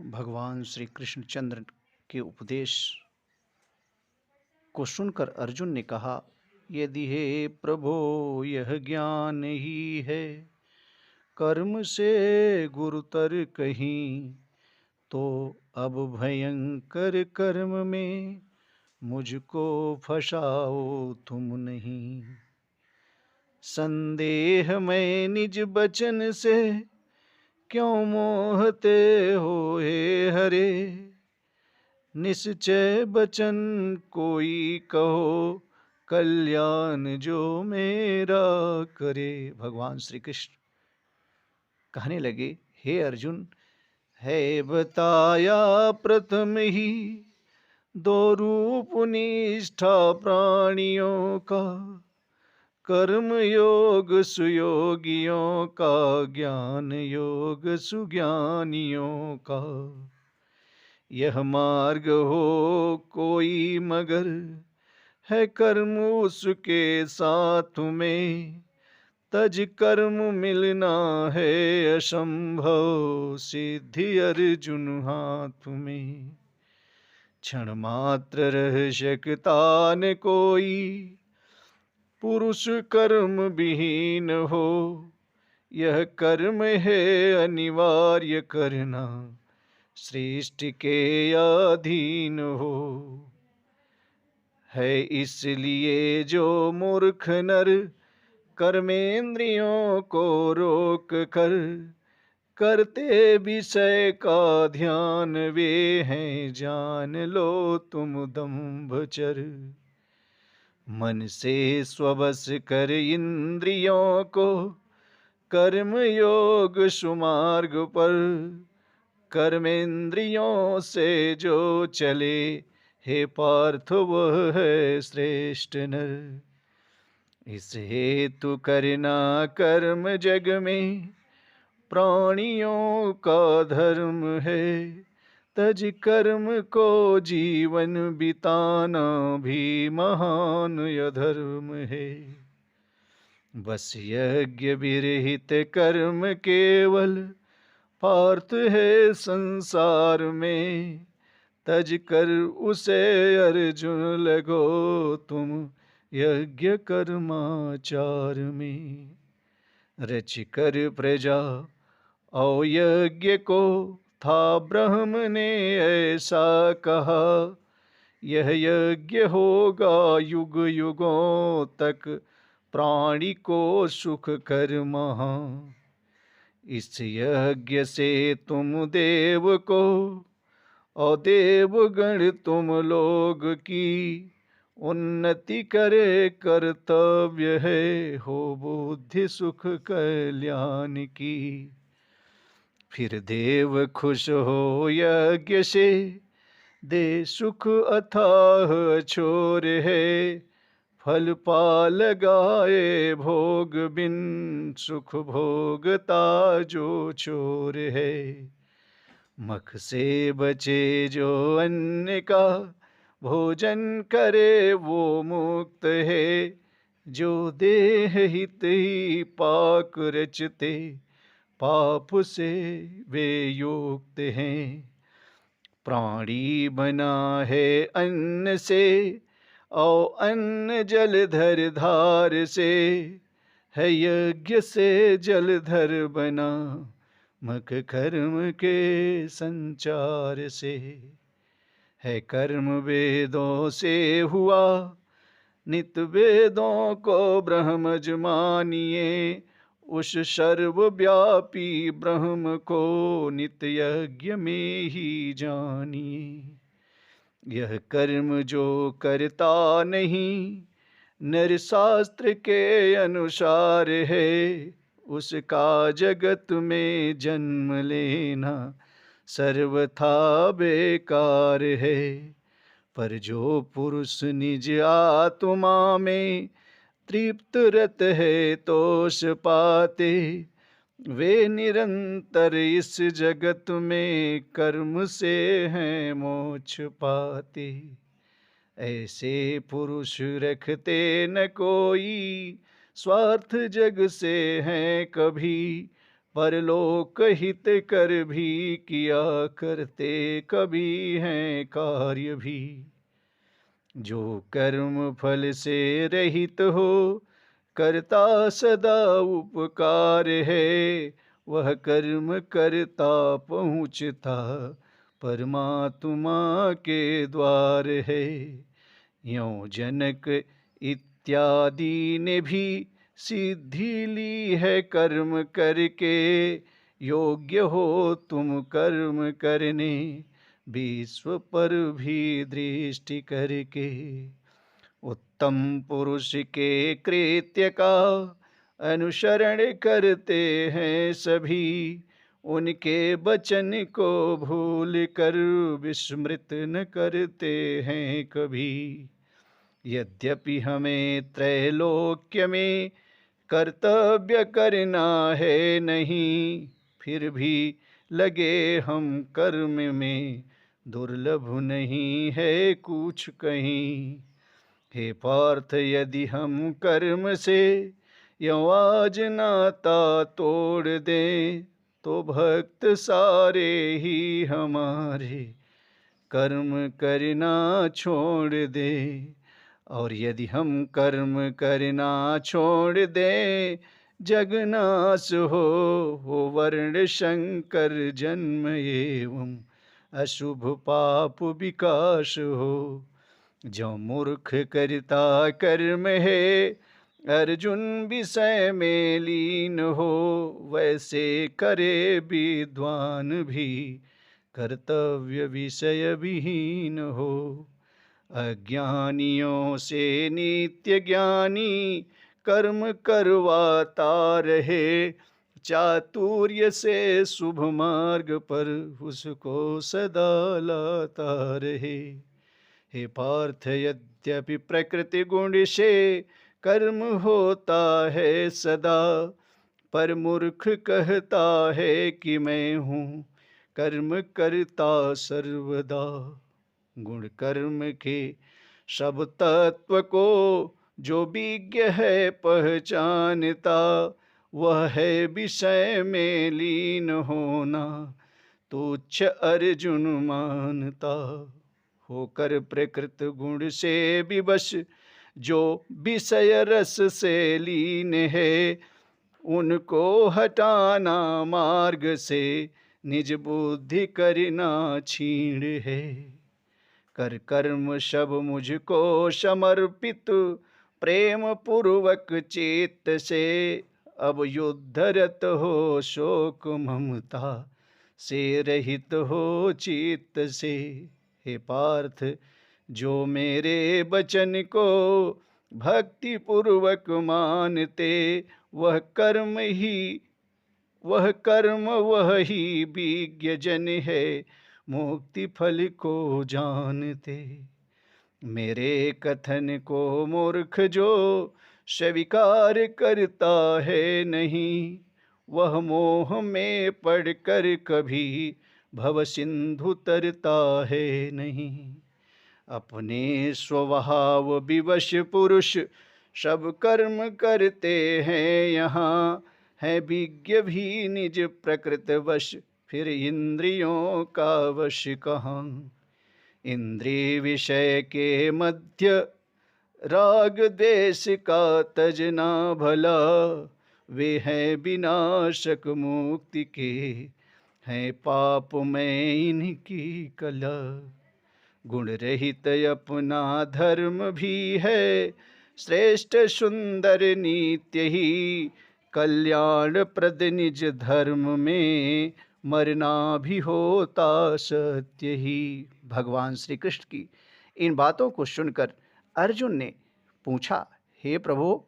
भगवान श्री कृष्णचंद्र के उपदेश को सुनकर अर्जुन ने कहा, यदि हे प्रभो यह ज्ञान ही है कर्म से गुरुतर कहीं, तो अब भयंकर कर्म में मुझको फंसाओ तुम नहीं। संदेह में निज बचन से क्यों मोहते हो हे हरे, निश्चय बचन कोई कहो कल्याण जो मेरा करे। भगवान श्री कृष्ण कहने लगे, हे अर्जुन, है बताया प्रथम ही दो रूप निष्ठा प्राणियों का, कर्म योग सुयोगियों का, ज्ञान योग सुज्ञानियों का। यह मार्ग हो कोई मगर है कर्म उसके साथ में, तज कर्म मिलना है असंभव, सिद्धि अर्जुन हाथ में। क्षण मात्र रह सकता न कोई पुरुष कर्म विहीन हो, यह कर्म है अनिवार्य करना सृष्टि के अधीन हो। है इसलिए जो मूर्ख नर कर्मेंद्रियों को रोक कर करते विषय का ध्यान, वे हैं जान लो तुम दंभचर। मन से स्वबस कर इंद्रियों को कर्म योग सुमार्ग पर, कर्मेंद्रियों से जो चले हे पार्थ वह है श्रेष्ठ नर। इस हेतु करना कर्म जग में प्राणियों का धर्म है, तज कर्म को जीवन बिताना भी महान अधर्म है। बस यज्ञ विरहित कर्म केवल पार्थ है संसार में, तज कर उसे अर्जुन लगो तुम यज्ञ कर्माचार में। रच कर प्रजा और यज्ञ को था ब्रह्म ने ऐसा कहा, यह यज्ञ होगा युग युगों तक प्राणी को सुख कर महा। इस यज्ञ से तुम देव को और देवगण तुम लोग की उन्नति करे कर्तव्य है, हो बुद्धि सुख कल्याण की। फिर देव खुश हो यज्ञ से दे सुख अथाह छोर है, फल पाल गाए भोग बिन सुख भोगता जो चोर है। मख से बचे जो अन्न का भोजन करे वो मुक्त है, जो देह हित ही पाक रचते पाप से वे युक्त हैं। प्राणी बना है अन्न से और अन्न जलधर धार से, है यज्ञ से जलधर बना मख कर्म के संचार से। है कर्म वेदों से हुआ नित वेदों को ब्रह्मज मानिए, उस सर्वव्यापी ब्रह्म को नित यज्ञ में ही जानिए। यह कर्म जो करता नहीं नर शास्त्र के अनुसार है, उसका जगत में जन्म लेना सर्वथा बेकार है। पर जो पुरुष निज आत्मा में तृप्त रत है तोष पाते, वे निरंतर इस जगत में कर्म से हैं मोक्ष पाते। ऐसे पुरुष रखते न कोई स्वार्थ जग से हैं कभी, परलोक हित कर भी किया करते कभी हैं कार्य भी। जो कर्म फल से रहित हो करता सदा उपकार है, वह कर्म करता पहुँचता परमात्मा के द्वार है। यों जनक इत्यादि ने भी सिद्धि ली है कर्म करके, योग्य हो तुम कर्म करने विश्व पर भी दृष्टि करके। उत्तम पुरुष के कृत्य का अनुसरण करते हैं सभी, उनके वचन को भूल कर विस्मृत न करते हैं कभी। यद्यपि हमें त्रैलोक्य में कर्तव्य करना है नहीं, फिर भी लगे हम कर्म में, दुर्लभ नहीं है कुछ कहीं। हे पार्थ यदि हम कर्म से यों आज नाता तोड़ दें, तो भक्त सारे ही हमारे कर्म करना छोड़ दे। और यदि हम कर्म करना छोड़ दें, जगनाश हो वर्ण शंकर जन्म एवं अशुभ पाप विकास हो। जो मूर्ख करता कर्म है अर्जुन विषय में लीन हो, वैसे करे विद्वान भी कर्तव्य विषय विहीन हो। अज्ञानियों से नित्य ज्ञानी कर्म करवाता रहे, चातुर्य से शुभ मार्ग पर उसको सदा लाता रहे। हे पार्थ यद्यपि प्रकृति गुण से कर्म होता है सदा, पर मूर्ख कहता है कि मैं हूँ कर्म करता सर्वदा। गुण कर्म के सब तत्व को जो विज्ञ है पहचानता, वह है विषय में लीन होना तुच्छ अर्जुन मानता। होकर प्रकृत गुण से विवश जो विषय रस से लीन है, उनको हटाना मार्ग से निज बुद्धि करना छीण है। कर कर्म सब मुझको समर्पित प्रेम पूर्वक चित्त से, अब युद्धरत हो शोक ममता से रहित हो चित्त से। हे पार्थ जो मेरे वचन को भक्ति पूर्वक मानते, वह कर्म वह ही विज्ञ जन है मुक्ति फल को जानते। मेरे कथन को मूर्ख जो स्वीकार करता है नहीं, वह मोह में पड़कर कभी भव सिंधु तरता है नहीं। अपने स्वभाव विवश पुरुष सब कर्म करते हैं यहाँ, है विज्ञ भी निज प्रकृत वश, फिर इंद्रियों का वश कहाँ। इंद्रिय विषय के मध्य राग देश का तजना भला, वे हैं विनाशक मुक्ति के, हैं पाप में इनकी कला। गुण रहित अपना धर्म भी है श्रेष्ठ सुंदर नित्य ही, कल्याण प्रद निज धर्म में मरना भी होता सत्य ही। भगवान श्री कृष्ण की इन बातों को सुनकर अर्जुन ने पूछा, हे प्रभु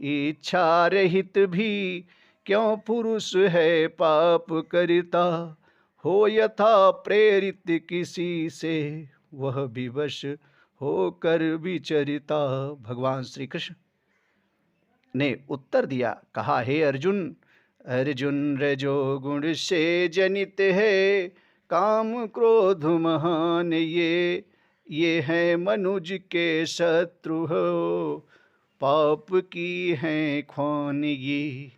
इच्छा रहित भी क्यों पुरुष है पाप करता, हो यथा प्रेरित किसी से वह विवश होकर विचरिता। भगवान श्री कृष्ण ने उत्तर दिया, कहा, हे अर्जुन, अर्जुन रजोगुण से जनित है काम क्रोध महान ये हैं मनुज के शत्रु हो, पाप की हैं ख्वान ये।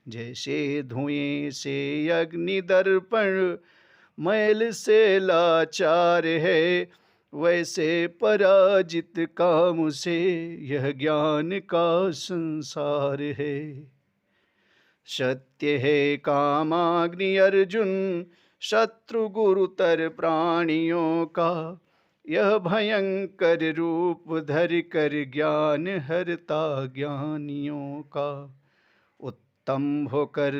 जैसे धुएं से अग्नि दर्पण मैल से लाचार है, वैसे पराजित काम से यह ज्ञान का संसार है। सत्य है कामाग्नि अर्जुन, शत्रु गुरुतर प्राणियों का, यह भयंकर रूप धर कर ज्ञान हरता ज्ञानियों का। उत्तम होकर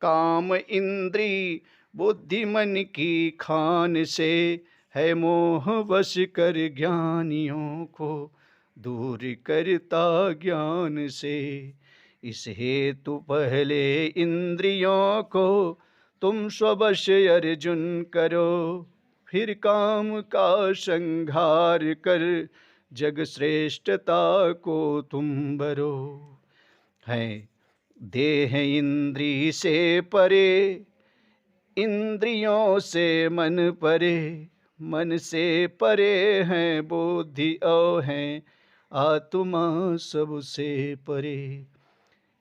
काम इंद्री बुद्धि मन की खान से, है मोह वश कर ज्ञानियों को दूर करता ज्ञान से। इस हेतु पहले इंद्रियों को तुम स्ववश अर्जुन करो, फिर काम का संहार कर जग श्रेष्ठता को तुम बरो। है देह इंद्री से परे, इंद्रियों से मन परे, मन से परे हैं बुद्धि और हैं आत्मा सबसे परे।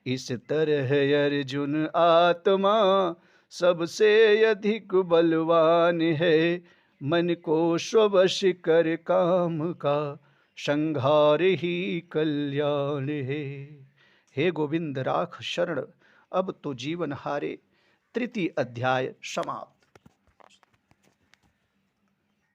इस तरह अर्जुन आत्मा सबसे अधिक बलवान है, मन को स्ववश कर काम का संहार ही कल्याण है। हे गोविंद राख शरण, अब तो जीवन हारे। तृतीय अध्याय समाप्त।